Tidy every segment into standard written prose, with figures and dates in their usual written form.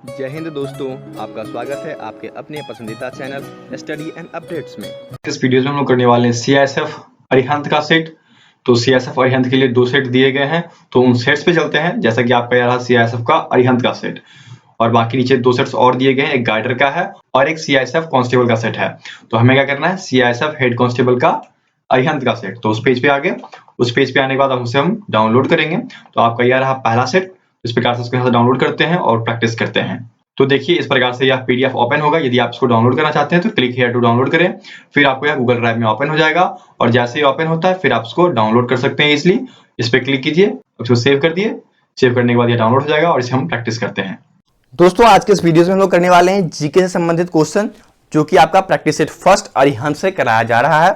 जय हिंद दोस्तों, आपका स्वागत है आपके अपने पसंदीदा चैनल स्टडी एंड अपडेट्स में। इस वीडियो में हम लोग करने वाले हैं सीआईएसएफ अरिहंत का सेट। तो सीआईएसएफ अरिहंत के लिए 2 सेट दिए गए हैं, तो उन सेट्स पे चलते हैं। जैसा कि आपका यह रहा सीआईएसएफ का अरिहंत का सेट, और बाकी नीचे 2 सेट्स और दिए गए हैं, एक गाइडर का है और एक सीआईएसएफ कांस्टेबल का सेट है। तो हमें क्या करना है, सीआईएसएफ हेड कांस्टेबल का अरिहंत का सेट। तो उस पेज पे आ गए। उस पेज पे आने के बाद उसे हम डाउनलोड करेंगे। तो आपका यह रहा पहला सेट। इस प्रकार से उसको यहाँ से डाउनलोड करते हैं और प्रैक्टिस करते हैं। तो देखिए इस प्रकार से यह पीडीएफ ओपन होगा। यदि आप इसको डाउनलोड करना चाहते हैं तो क्लिक हियर टू डाउनलोड करें। फिर आपको यह गूगल ड्राइव में ओपन हो जाएगा, और जैसे ही ओपन होता है फिर आप इसको डाउनलोड कर सकते हैं इसलिए इस पे क्लिक कीजिए, इसको सेव कर दिए। सेव करने के बाद ये डाउनलोड हो जाएगा और इसे हम प्रैक्टिस करते हैं। दोस्तों आज के इस वीडियो में हम लोग करने वाले हैं जीके से संबंधित क्वेश्चन, जो कि आपका प्रैक्टिस सेट फर्स्ट अरिहंत से कराया जा रहा है।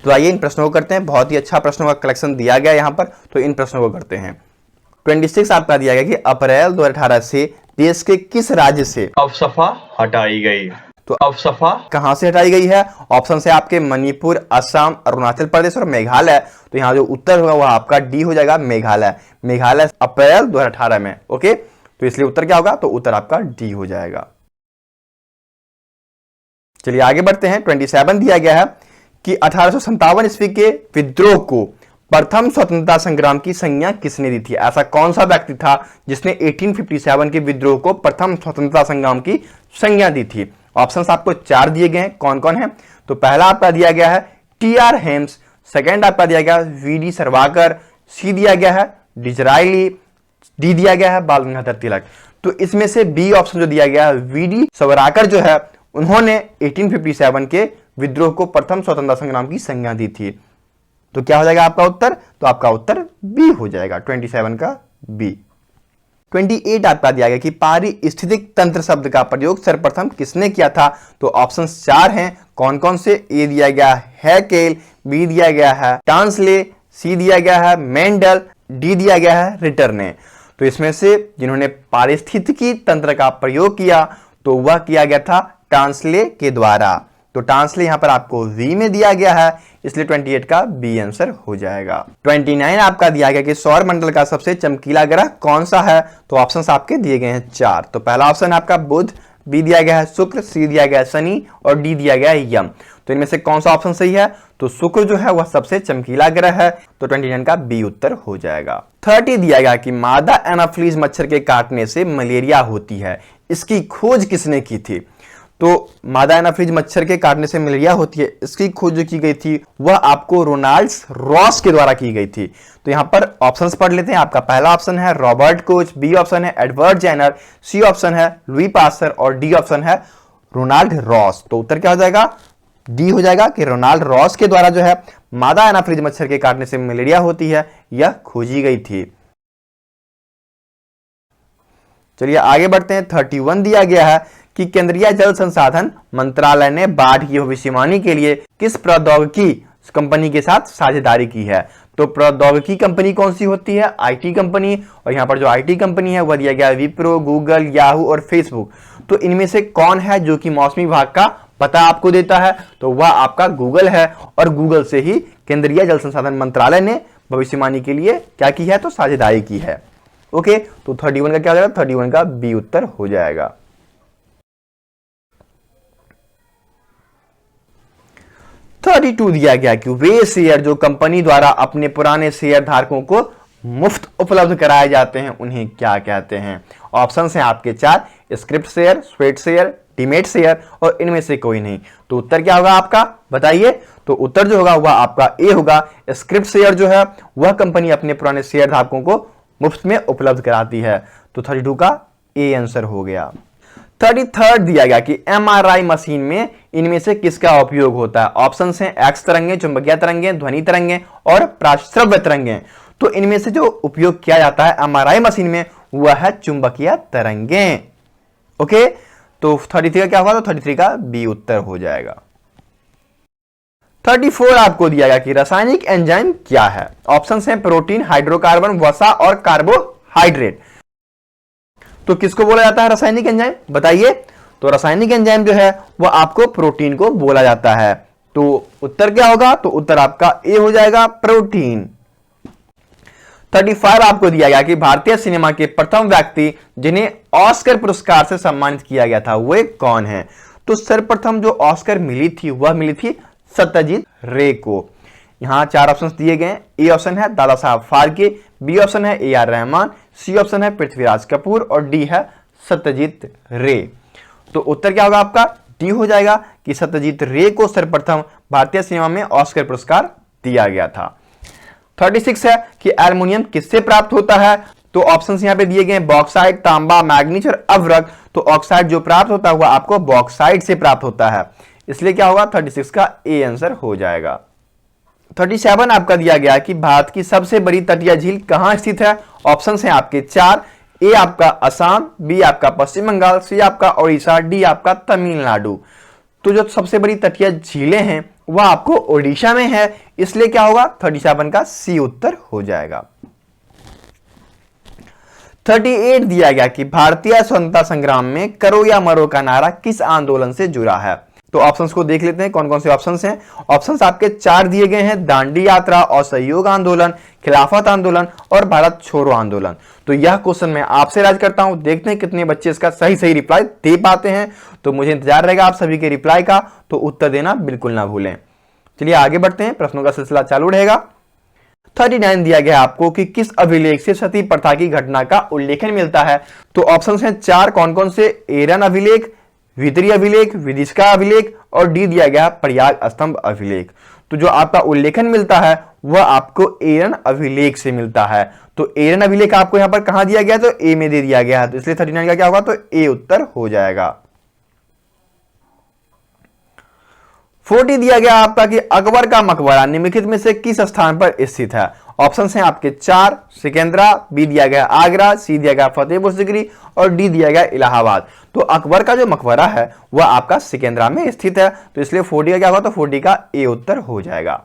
तो आइए इन प्रश्नों को करते हैं। बहुत ही अच्छा प्रश्नों का कलेक्शन दिया गया यहाँ पर, तो इन प्रश्नों को करते हैं। 26 आपका दिया गया कि अप्रैल 2018 से देश के किस राज्य से अफसफा हटाई गई। तो अफसफा कहां से हटाई गई है? ऑप्शन से आपके मणिपुर, असम, अरुणाचल प्रदेश और मेघालय। तो यहाँ जो उत्तर होगा वह आपका डी हो जाएगा, मेघालय। मेघालय अप्रैल 2018 में। ओके, तो इसलिए उत्तर क्या होगा? तो उत्तर आपका डी हो जाएगा। चलिए आगे बढ़ते हैं। 27 दिया गया है कि 1857 ईस्वी के विद्रोह को प्रथम स्वतंत्रता संग्राम की संज्ञा किसने दी थी? ऐसा कौन सा व्यक्ति था जिसने 1857 के विद्रोह को प्रथम स्वतंत्रता संग्राम की संज्ञा दी थी? ऑप्शंस आपको 4 दिए गए हैं। कौन कौन है? तो पहला आपका दिया गया है टी.आर. हेम्स, सेकंड आपका दिया गया वी.डी. सावरकर, सी दिया गया है डिजरायली, डी दिया गया है बाल गंगाधर तिलक। तो इसमें से बी ऑप्शन जो दिया गया है वी.डी. सावरकर जो है उन्होंने 1857 के विद्रोह को प्रथम स्वतंत्रता संग्राम की संज्ञा दी थी। तो क्या हो जाएगा आपका उत्तर? तो आपका उत्तर बी हो जाएगा, 27 का बी। 28 आपका दिया गया कि पारिस्थितिक तंत्र शब्द का प्रयोग सर्वप्रथम किसने किया था? तो ऑप्शंस 4 हैं। कौन कौन से? ए दिया गया है हैकेल, बी दिया गया है टांसले, सी दिया गया है मेंडल, डी दिया गया है रिटर ने। तो इसमें से जिन्होंने पारिस्थितिकी तंत्र का प्रयोग किया तो वह किया गया था टांसले के द्वारा। तो टांसले यहां पर आपको वी में दिया गया है, इसलिए 28 का बी आंसर हो जाएगा। 29 आपका दिया गया कि सौर मंडल का सबसे चमकीला ग्रह कौन सा है? तो ऑप्शंस आपके दिए गए हैं 4। तो पहला ऑप्शन आपका बुध, बी दिया गया है शुक्र, सी दिया गया है शनि और डी दिया गया है यम। तो इनमें से कौन सा ऑप्शन सही है? तो शुक्र जो है वह सबसे चमकीला ग्रह है, तो 29 का बी उत्तर हो जाएगा। 30 दिया गया कि मादा एनाफ्लीज मच्छर के काटने से मलेरिया होती है, इसकी खोज किसने की थी? तो मादा एनाफ्लीज मच्छर के काटने से मलेरिया होती है, इसकी खोज जो की गई थी वह आपको रोनाल्ड रॉस के द्वारा की गई थी। तो यहां पर ऑप्शंस पढ़ लेते हैं। आपका पहला ऑप्शन है रॉबर्ट कोच, बी ऑप्शन है एडवर्ड जेनर, सी ऑप्शन है लुई पास्टर और डी ऑप्शन है रोनाल्ड रॉस। तो उत्तर क्या हो जाएगा? डी हो जाएगा कि रोनाल्ड रॉस के द्वारा जो है मादा एनाफ्लीज मच्छर के काटने से मलेरिया होती है यह खोजी गई थी। चलिए आगे बढ़ते हैं। 31 दिया गया है कि केंद्रीय जल संसाधन मंत्रालय ने बाढ़ की भविष्यवाणी के लिए किस प्रौद्योगिकी कंपनी के साथ साझेदारी की है? तो प्रौद्योगिकी कंपनी कौन सी होती है? IT company. और यहां पर जो आईटी कंपनी है वह दिया गया विप्रो, गूगल, याहू और फेसबुक। तो इनमें से कौन है जो कि मौसमी विभाग का पता आपको देता है? तो वह आपका गूगल है, और गूगल से ही केंद्रीय जल संसाधन मंत्रालय ने भविष्यवाणी के लिए क्या की है? तो साझेदारी की है। ओके, तो 31 का क्या हो जाएगा? 31 का बी उत्तर हो जाएगा। 32 दिया गया कि वे शेयर जो कंपनी द्वारा अपने पुराने शेयर धारकों को मुफ्त उपलब्ध कराए जाते हैं उन्हें क्या कहते हैं? ऑप्शंस हैं आपके 4, script share, sweat share, demat share और इनमें से कोई नहीं। तो उत्तर क्या होगा आपका? बताइए। तो उत्तर जो होगा वह आपका ए होगा। स्क्रिप्ट शेयर जो है वह कंपनी अपने पुराने शेयर धारकों को मुफ्त में उपलब्ध कराती है। तो 32 का ए आंसर हो गया। 33 दिया गया कि एमआरआई मशीन में इनमें से किसका उपयोग होता है? ऑप्शंस हैं एक्स तरंगे, चुंबकीय तरंगे, ध्वनि तरंगे और प्राश्रव्य तरंगे। तो इनमें से जो उपयोग किया जाता है एमआरआई मशीन में वह है चुंबकीय तरंगे। ओके, तो 33 का क्या होगा? तो 33 का बी उत्तर हो जाएगा। 34 आपको दिया गया कि रासायनिक एंजाइम क्या है? ऑप्शंस हैं प्रोटीन, हाइड्रोकार्बन, वसा और कार्बोहाइड्रेट। तो किसको बोला जाता है रासायनिक एंजाइम? बताइए। तो रासायनिक एंजाइम जो है वह आपको प्रोटीन को बोला जाता है। तो उत्तर क्या होगा? तो उत्तर आपका ए हो जाएगा, प्रोटीन। 35 आपको दिया गया कि भारतीय सिनेमा के प्रथम व्यक्ति जिन्हें ऑस्कर पुरस्कार से सम्मानित किया गया था वे कौन हैं? तो सर्वप्रथम जो ऑस्कर मिली थी वह मिली थी सत्यजीत रे को। यहां 4 ऑप्शंस दिए गए। ए ऑप्शन है दादा साहब फाल्के, बी ऑप्शन है AR रहमान, सी ऑप्शन है पृथ्वीराज कपूर और डी है सत्यजीत रे। तो उत्तर क्या होगा आपका? डी हो जाएगा कि सत्यजीत रे को सर्वप्रथम भारतीय सिनेमा में ऑस्कर पुरस्कार दिया गया था। 36 है कि एल्युमिनियम किससे प्राप्त होता है? तो ऑप्शंस यहां पे दिए गए बॉक्साइट, तांबा, मैग्नीज और अवरक। तो ऑक्साइड जो प्राप्त होता है वह आपको बॉक्साइट से प्राप्त होता है, इसलिए क्या होगा? 36 का ए आंसर हो जाएगा। 37 आपका दिया गया कि भारत की सबसे बड़ी तटीय झील कहां स्थित है? ऑप्शंस हैं आपके 4। ए आपका असम, बी आपका पश्चिम बंगाल, सी आपका ओडिशा, डी आपका तमिलनाडु। तो जो सबसे बड़ी तटीय झीलें हैं वह आपको ओडिशा में है, इसलिए क्या होगा? 37 का सी उत्तर हो जाएगा। 38 दिया गया कि भारतीय स्वतंत्रता संग्राम में करो या मरो का नारा किस आंदोलन से जुड़ा है? तो ऑप्शंस को देख लेते हैं कौन कौन से ऑप्शंस हैं। ऑप्शंस आपके 4 दिए गए हैं, दांडी यात्रा, असहयोग आंदोलन, खिलाफत आंदोलन और भारत छोड़ो आंदोलन। तो यह क्वेश्चन मैं आपसे राज करता हूं, देखते हैं कितने बच्चे इसका सही रिप्लाई दे पाते हैं। तो मुझे इंतजार रहेगा आप सभी के रिप्लाई का, तो उत्तर देना बिल्कुल ना भूलें। चलिए आगे बढ़ते हैं, प्रश्नों का सिलसिला चालू रहेगा। 39 दिया गया आपको कि किस अभिलेख से सती प्रथा की घटना का उल्लेखन मिलता है? तो ऑप्शंस हैं 4 कौन कौन से? एरन अभिलेख, वितरी अभिलेख, विदिशा अभिलेख और डी दिया गया प्रयाग स्तंभ अभिलेख। तो जो आपका उल्लेखन मिलता है वह आपको एरन अभिलेख से मिलता है। तो एरन अभिलेख आपको यहां पर कहां दिया गया? तो ए में दे दिया गया है, तो इसलिए 39 का क्या होगा? तो ए उत्तर हो जाएगा। 40 दिया गया आपका कि अकबर का मकबरा निम्नलिखित में से किस स्थान पर स्थित है? ऑप्शंस हैं आपके 4 सिकंदरा, बी दिया गया आगरा, सी दिया गया फतेहपुर सीकरी और डी दिया गया इलाहाबाद। तो अकबर का जो मकबरा है वह आपका सिकंदरा में स्थित है, तो इसलिए 40 का क्या होगा? तो 40 का ए उत्तर हो जाएगा।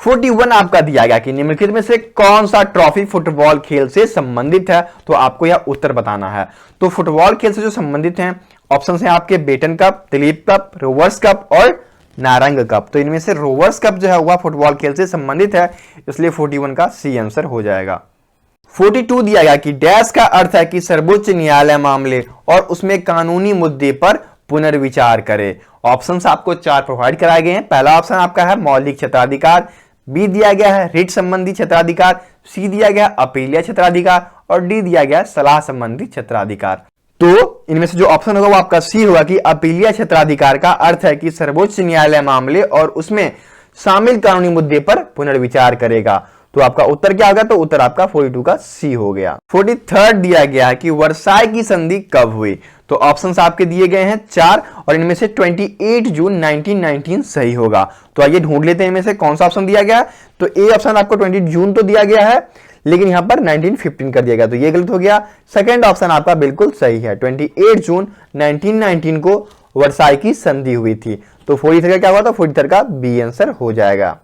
41 आपका दिया गया कि निम्नलिखित में से कौन सा ट्रॉफी फुटबॉल खेल से संबंधित है? तो आपको यह उत्तर बताना है। तो फुटबॉल खेल से जो संबंधित हैं ऑप्शंस हैं आपके Beighton cup, Dilip cup, Rovers cup और नारंग कप। तो इनमें से रोवर्स कप जो है वह फुटबॉल खेल से संबंधित है, इसलिए 41 का सी आंसर हो जाएगा। 42 दिया गया कि डैश का अर्थ है कि सर्वोच्च न्यायालय मामले और उसमें कानूनी मुद्दे पर पुनर्विचार करे। ऑप्शंस आपको 4 प्रोवाइड कराए गए हैं। पहला ऑप्शन आपका है मौलिक क्षेत्राधिकार, बी दिया गया है रिट संबंधी क्षेत्राधिकार, सी दिया गया अपीलीय क्षेत्राधिकार और डी दिया गया सलाह संबंधी क्षेत्राधिकार। तो इनमें से जो ऑप्शन होगा वो आपका सी होगा कि अपीलीय क्षेत्राधिकार का अर्थ है कि सर्वोच्च न्यायालय मामले और उसमें शामिल कानूनी मुद्दे पर पुनर्विचार करेगा। तो आपका उत्तर क्या होगा? तो उत्तर आपका 42 का सी हो गया। 43 दिया गया है कि वर्साई की संधि कब हुई? तो ऑप्शंस आपके दिए गए हैं 4 और इनमें से 28 जून 1919 सही होगा। तो आइए ढूंढ लेते हैं इनमें से कौन सा ऑप्शन दिया गया है। तो ए ऑप्शन आपको 20 जून तो दिया गया है, लेकिन यहां पर 1915 कर दिया गया, तो ये गलत हो गया। सेकंड ऑप्शन आपका बिल्कुल सही है, 28 जून 1919 को वर्साई की संधि हुई थी। तो 43 का क्या हुआ? तो 43 का बी आंसर हो जाएगा।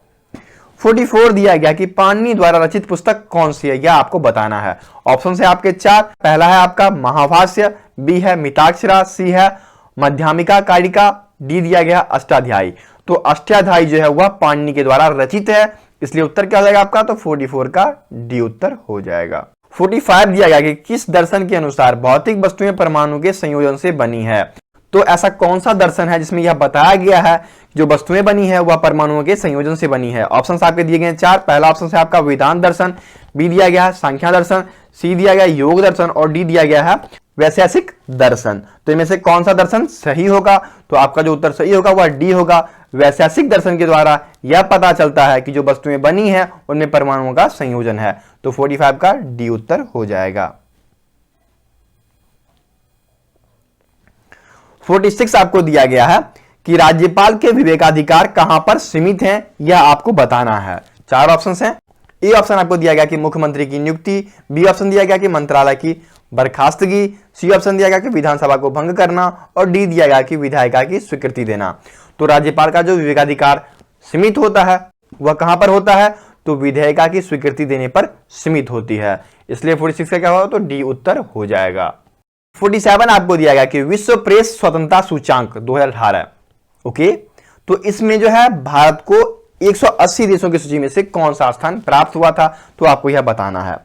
44 दिया गया कि पाणिनि द्वारा रचित पुस्तक कौन सी है, यह आपको बताना है। ऑप्शन है आपके 4। पहला है आपका महाभाष्य, बी है मिताक्षरा, सी है मध्यमिका कारिका, डी दिया गया अष्टाध्यायी। तो अष्टाध्यायी जो है वह पाणिनि के द्वारा रचित है, इसलिए उत्तर क्या हो जाएगा आपका? तो 44 का डी उत्तर हो जाएगा। 45 दिया गया कि किस दर्शन के अनुसार भौतिक वस्तुएं परमाणु के संयोजन से बनी है? तो ऐसा कौन सा दर्शन है जिसमें यह बताया गया है जो वस्तुएं बनी है वह परमाणुओं के संयोजन से बनी है? ऑप्शंस आपके दिए गए 4। पहला ऑप्शन है आपका वेदांत दर्शन, बी दिया गया है सांख्य दर्शन, सी दिया गया योग दर्शन और डी दिया गया है वैशेषिक दर्शन। तो इनमें से कौन सा दर्शन सही होगा? तो आपका जो उत्तर सही होगा वह डी होगा। वैशेषिक दर्शन के द्वारा यह पता चलता है कि जो वस्तुएं बनी है उनमें परमाणुओं का संयोजन है। तो 45 का डी उत्तर हो जाएगा। 46 आपको दिया गया है कि राज्यपाल के विवेकाधिकार कहां पर सीमित हैं, यह आपको बताना है। 4 ऑप्शन हैं। ए ऑप्शन आपको दिया गया कि मुख्यमंत्री की नियुक्ति, बी ऑप्शन दिया गया कि मंत्रालय की बर्खास्तगी, सी ऑप्शन दिया गया कि विधानसभा को भंग करना और डी दिया गया कि विधायिका की स्वीकृति देना। तो राज्यपाल का जो विवेकाधिकार सीमित होता है वह कहां पर होता है? तो विधायिका की स्वीकृति देने पर सीमित होती है, इसलिए 46 का क्या होगा? तो डी उत्तर हो जाएगा। 47 आपको दिया गया कि विश्व प्रेस स्वतंत्रता सूचांक 2018। ओके, तो इसमें जो है भारत को 180 देशों की सूची में से कौन सा स्थान प्राप्त हुआ था, तो आपको यह बताना है।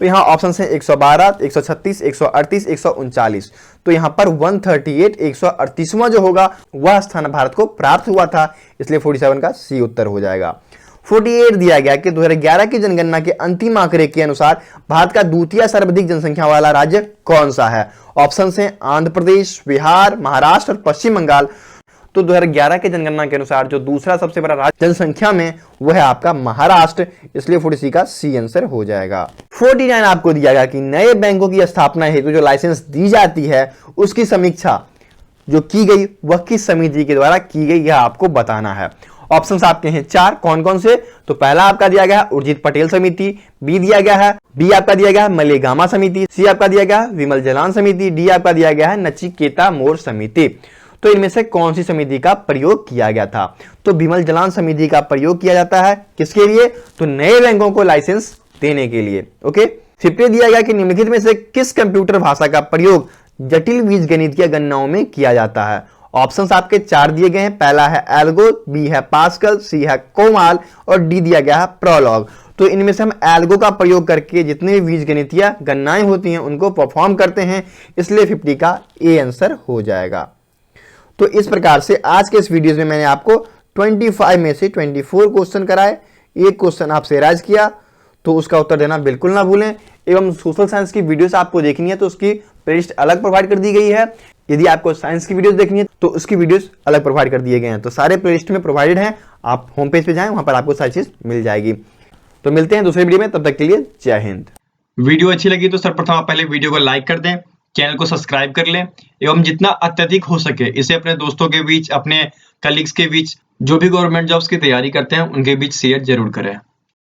तो यहाँ ऑप्शन है 112, 136, 138, 139। तो यहाँ पर 138, 138वां जो होगा वह स्थान भारत को प्राप्त हुआ था, इसलिए 47 का सी उत्तर हो जाएगा। 48 दिया गया कि 2011 की जनगणना के अंतिम आंकड़े के अनुसार भारत का द्वितीय सर्वाधिक जनसंख्या वाला राज्य कौन सा है। ऑप्शन है आंध्र प्रदेश, बिहार, महाराष्ट्र और पश्चिम बंगाल। तो 2011 के जनगणना के अनुसार जो दूसरा सबसे बड़ा राज्य जनसंख्या में वह है आपका महाराष्ट्र, इसलिए 46 का सी आंसर हो जाएगा। 49 आपको दिया गया कि नए बैंकों की स्थापना हेतु जो लाइसेंस दी जाती है उसकी समीक्षा जो की गई वह किस समिति के द्वारा की गई, यह आपको बताना है। ऑप्शंस आपके हैं 4, कौन कौन से। तो पहला आपका दिया गया है उर्जित पटेल समिति, बी दिया गया है बी आपका दिया गया है मलेगामा समिति, सी आपका दिया गया है विमल जलान समिति, डी आपका दिया गया है नचिकेता मोर समिति। तो इनमें से कौन सी समिति का प्रयोग किया गया था, तो विमल जलान समिति का प्रयोग किया जाता है किसके लिए, तो नए बैंकों को लाइसेंस देने के लिए। ओके। 50 दिया गया कि निम्नलिखित में से किस कंप्यूटर भाषा का प्रयोग जटिल बीजगणितीय गणनाओं में किया जाता है। ऑप्शंस आपके 4 दिए गए हैं, पहला है एल्गो, बी है पास्कल, सी है कोमाल और डी दिया गया है प्रोलॉग। तो इनमें से हम एल्गो का प्रयोग करके जितने भी बीजगणितीय गणनाएं होती हैं उनको परफॉर्म करते हैं, इसलिए 50 का ए आंसर हो जाएगा। तो इस प्रकार से आज के इस वीडियो में मैंने आपको 25 में से 24 क्वेश्चन कराए, एक क्वेश्चन आपसे राइज किया, तो उसका उत्तर देना बिल्कुल ना भूलें। एवं सोशल साइंस की वीडियोस आपको देखनी है तो उसकी प्लेलिस्ट अलग प्रोवाइड कर दी गई है। यदि आपको साइंस की वीडियोस देखनी है तो उसकी वीडियोस अलग प्रोवाइड कर दिए गए हैं। तो सारे प्लेलिस्ट में प्रोवाइडेड हैं, आप होम पेज पे जाएं, वहां पर आपको सारी चीज मिल जाएगी। तो मिलते हैं दूसरे वीडियो में, तब तक के लिए जय हिंद। वीडियो अच्छी लगी तो सर्वप्रथम आप पहले वीडियो को लाइक कर दें, चैनल को सब्सक्राइब कर लें एवं जितना अत्यधिक हो सके इसे अपने दोस्तों के बीच, अपने कलीग्स के बीच, जो भी गवर्नमेंट जॉब्स की तैयारी करते हैं उनके बीच शेयर जरूर करें।